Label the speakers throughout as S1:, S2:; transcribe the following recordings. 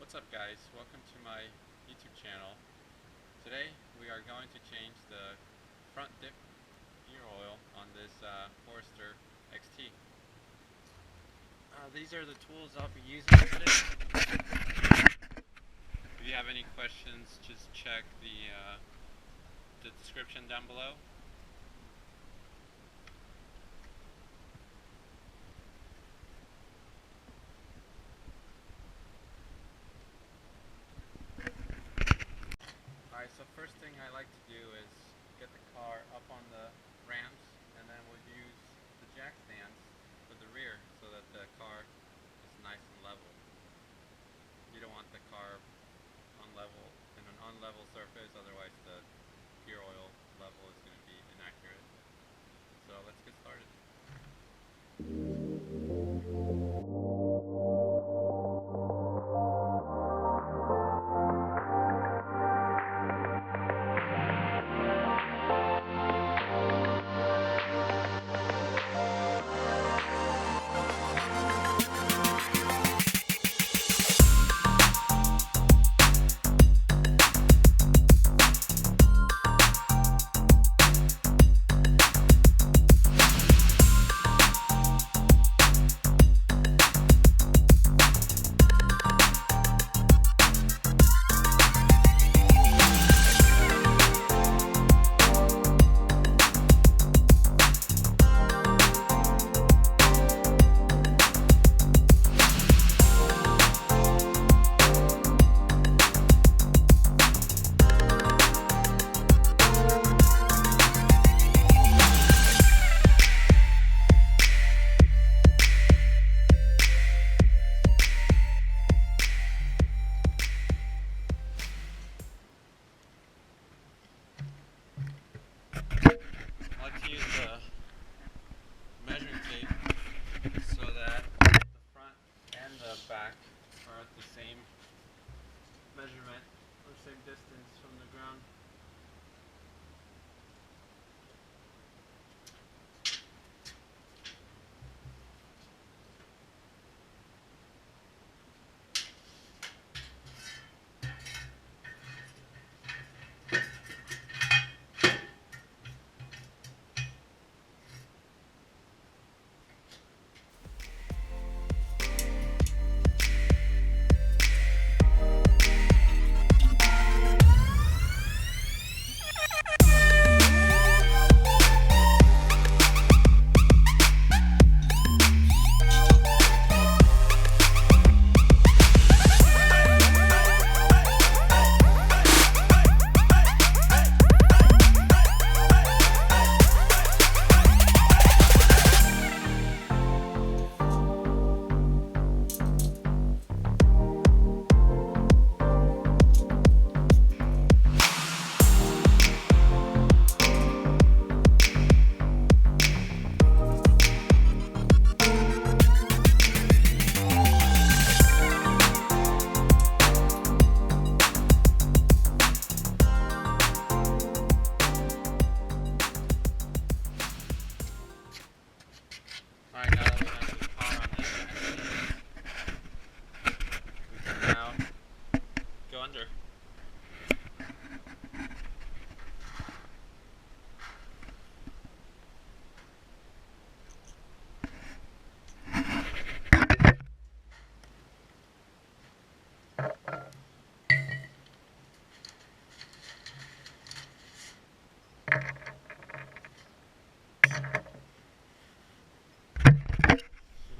S1: What's up, guys? Welcome to my YouTube channel. Today we are going to change the front dip gear oil on this Forester XT. These are the tools I'll be using today. If you have any questions, just check the description down below. Alright, so first thing I like to do is get the car up on the ramps, and then we'll use the jack stands for the rear so that the car is nice and level. You don't want the car in an unlevel surface, otherwise the gear oil level is going to be inaccurate. So let's get started. I like to use the measuring tape so that the front and the back are at the same measurement or same distance from the ground. Alright, now that we have the car on this axis, we can now go under.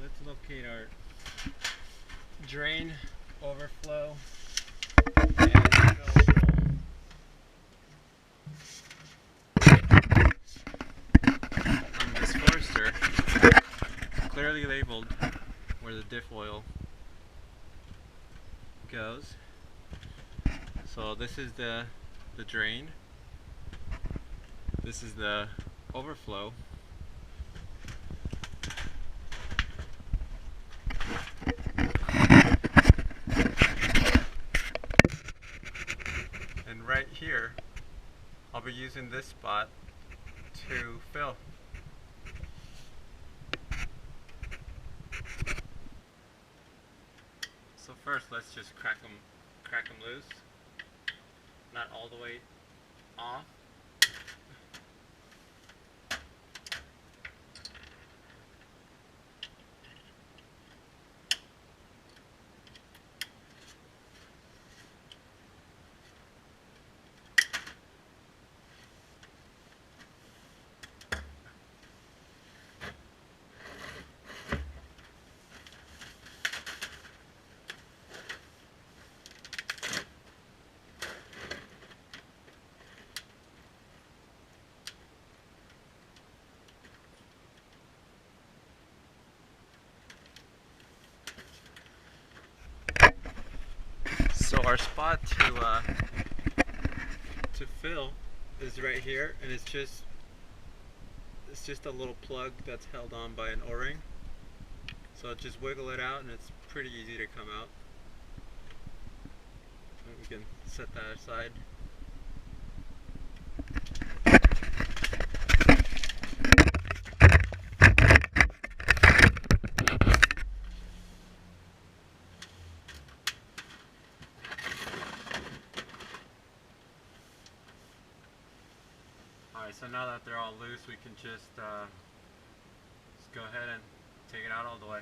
S1: Let's locate our drain, overflow, and fill. On this Forester, clearly labeled where the diff oil goes. So this is the drain, this is the overflow, and right here I'll be using this spot to fill. So first, let's just crack them loose. Not all the way off. So our spot to fill is right here, and it's just a little plug that's held on by an O-ring. So just wiggle it out, and it's pretty easy to come out. And we can set that aside. Alright, so now that they're all loose, we can just go ahead and take it out all the way.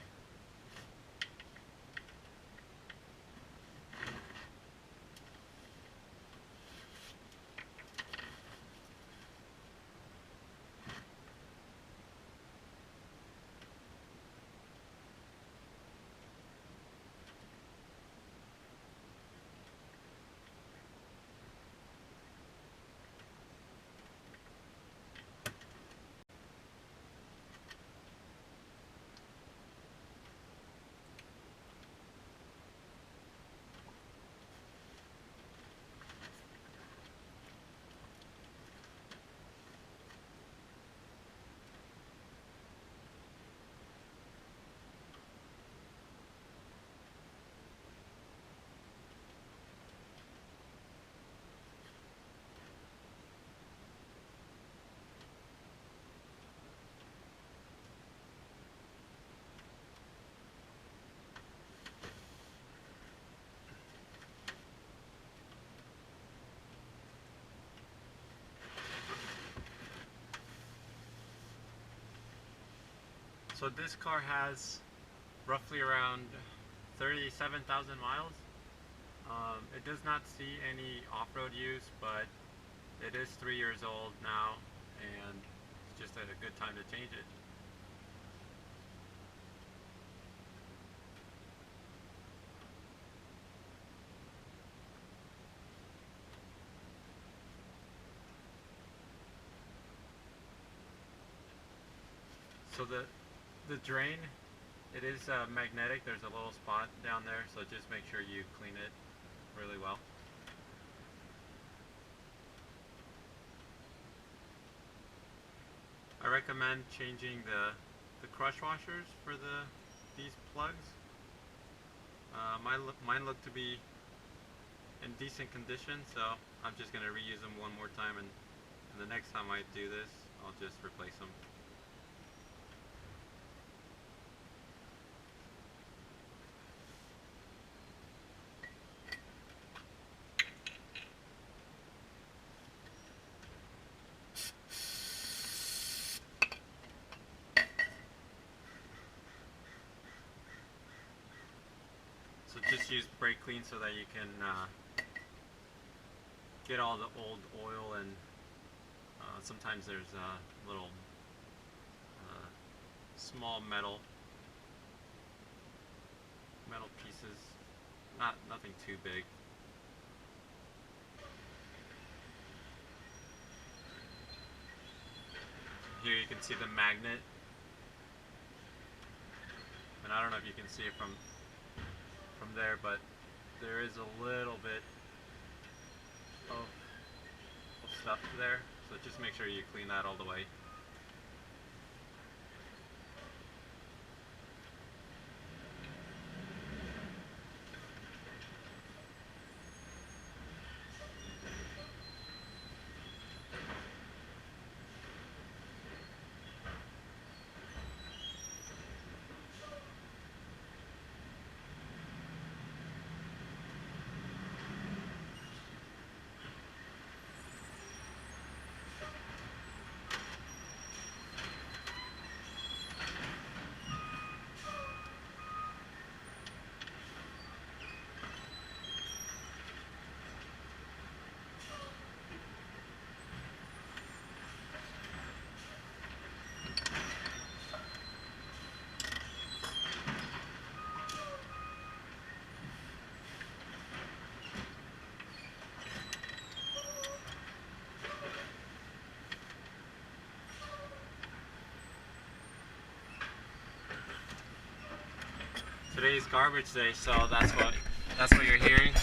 S1: So this car has roughly around 37,000 miles. It does not see any off-road use, but it is 3 years old now, and it's just a good time to change it. So the drain, it is magnetic. There's a little spot down there, so just make sure you clean it really well. I recommend changing the crush washers for these plugs. Mine look to be in decent condition, so I'm just going to reuse them one more time, and the next time I do this, I'll just replace them. So just use brake clean so that you can get all the old oil, and sometimes there's little small metal pieces, nothing too big. Here you can see the magnet, and I don't know if you can see it from there, but there is a little bit of stuff there, so just make sure you clean that all the way. Today's garbage day, so that's what you're hearing.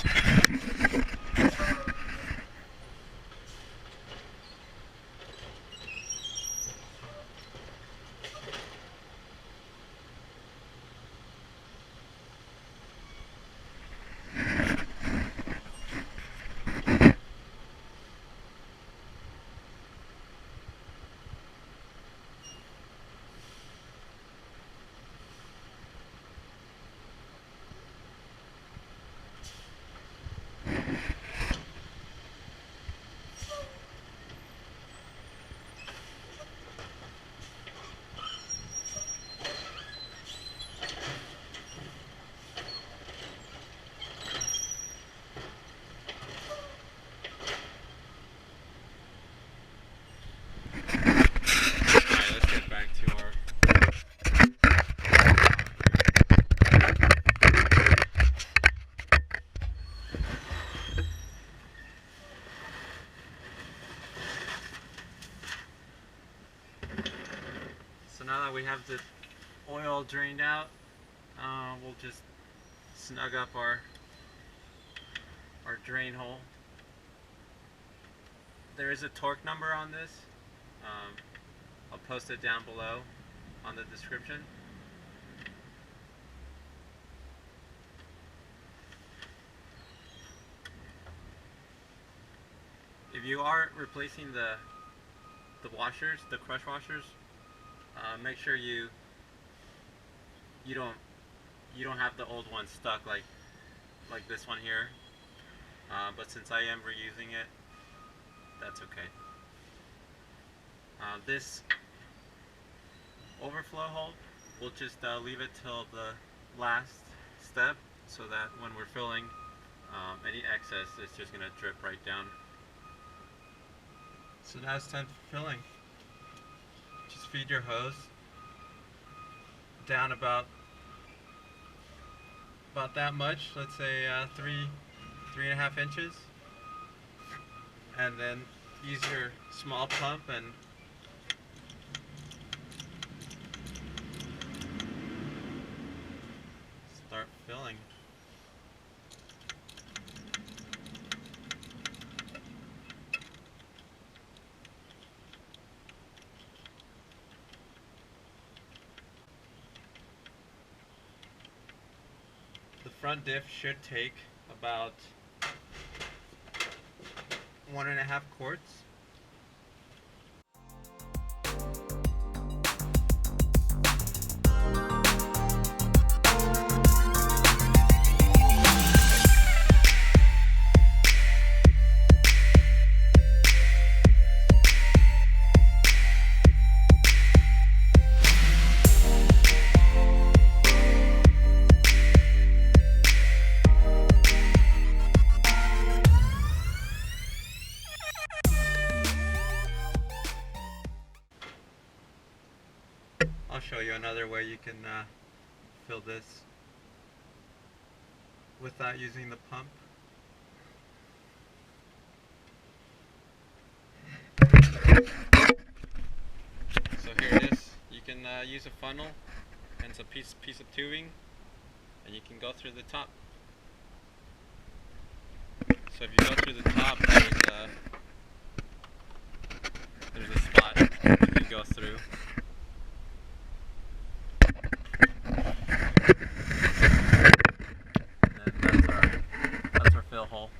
S1: So now that we have the oil drained out, we'll just snug up our drain hole. There is a torque number on this. I'll post it down below on the description. If you are replacing the washers, the crush washers, make sure you don't have the old one stuck like this one here. But since I am reusing it, that's okay. This overflow hole, we'll just leave it till the last step, so that when we're filling, any excess is just going to drip right down. So now it's time for filling. Just feed your hose down about that much, let's say 3.5 inches, and then use your small pump and start filling. The front diff should take about 1.5 quarts. I'll show you another way you can fill this without using the pump. So here it is. You can use a funnel and some piece of tubing, and you can go through the top. So if you go through the top, there's a spot that you go through. That's our fill hole.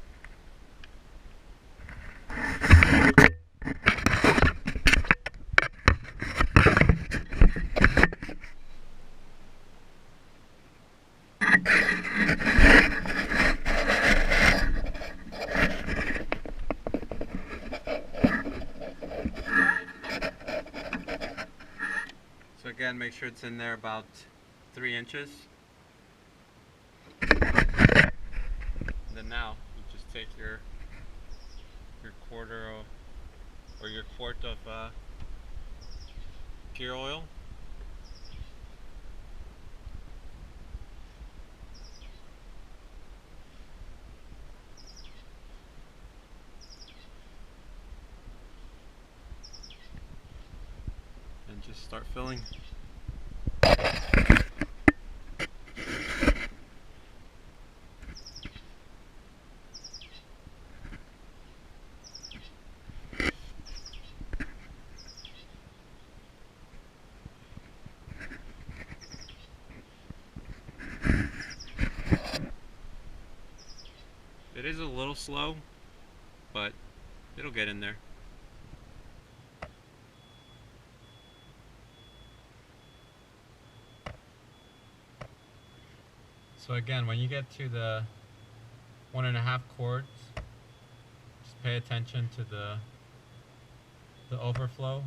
S1: So again, make sure it's in there about 3 inches. Then now you just take your quarter or your quart of gear oil, and just start filling. It is a little slow, but it'll get in there. So again, when you get to the 1.5 quarts, just pay attention to the overflow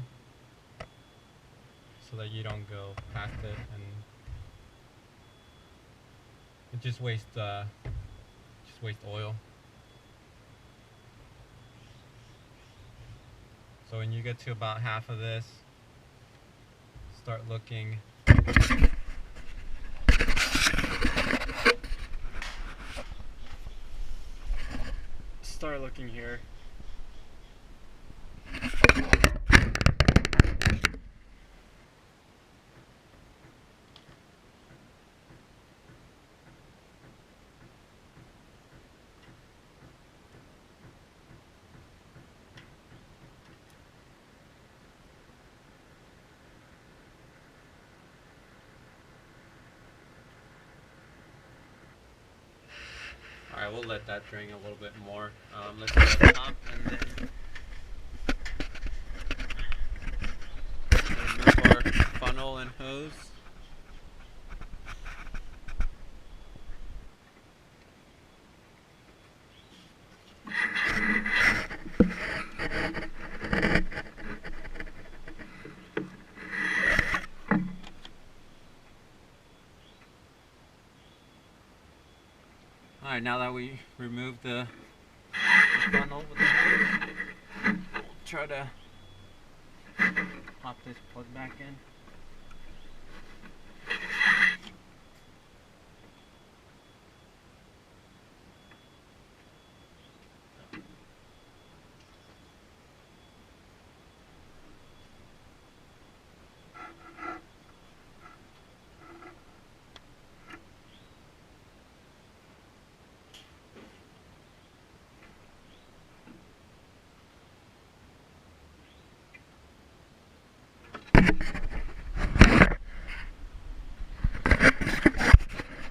S1: so that you don't go past it and it just waste oil. So when you get to about half of this, start looking. Start looking here. Alright, we'll let that drain a little bit more. Let's go to the top and then remove our funnel and hose. Alright, now that we removed the funnel with the hose, we'll try to pop this plug back in.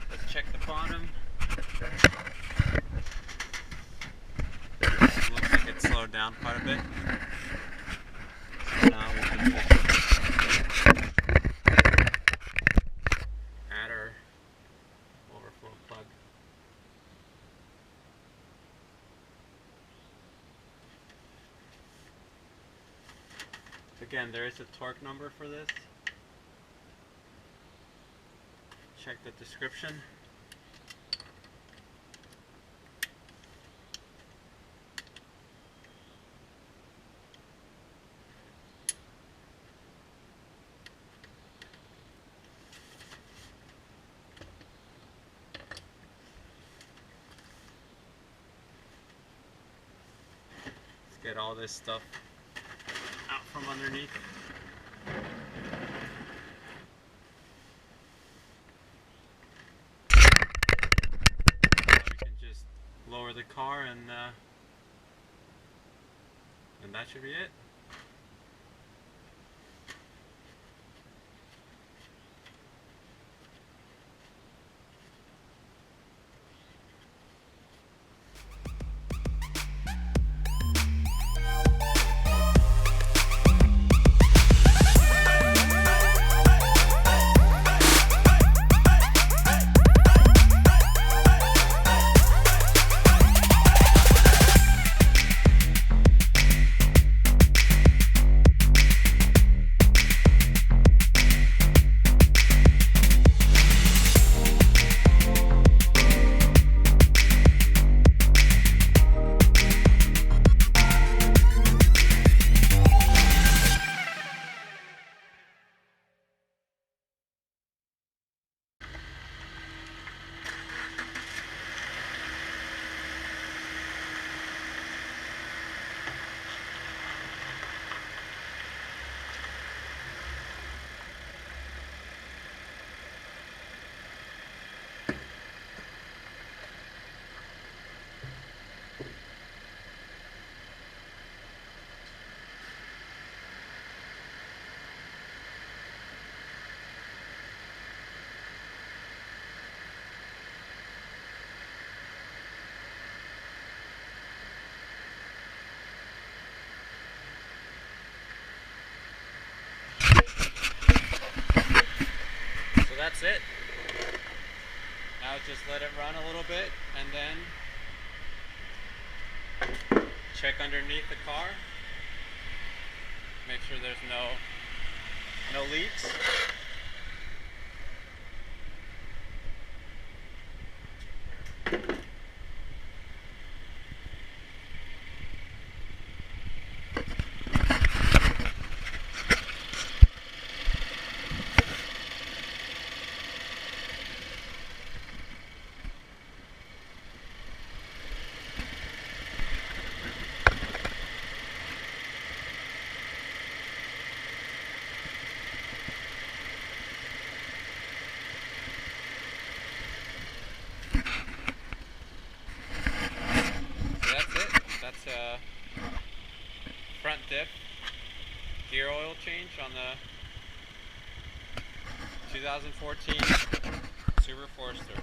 S1: Let's check the bottom. It looks like it slowed down quite a bit. So now we can just add our overflow plug. Again, there is a torque number for this. Check the description. Let's get all this stuff out from underneath. Lower the car and that should be it. just let it run a little bit and then check underneath the car. Make sure there's no leaks. Front diff, gear oil change on the 2014 Subaru Forester.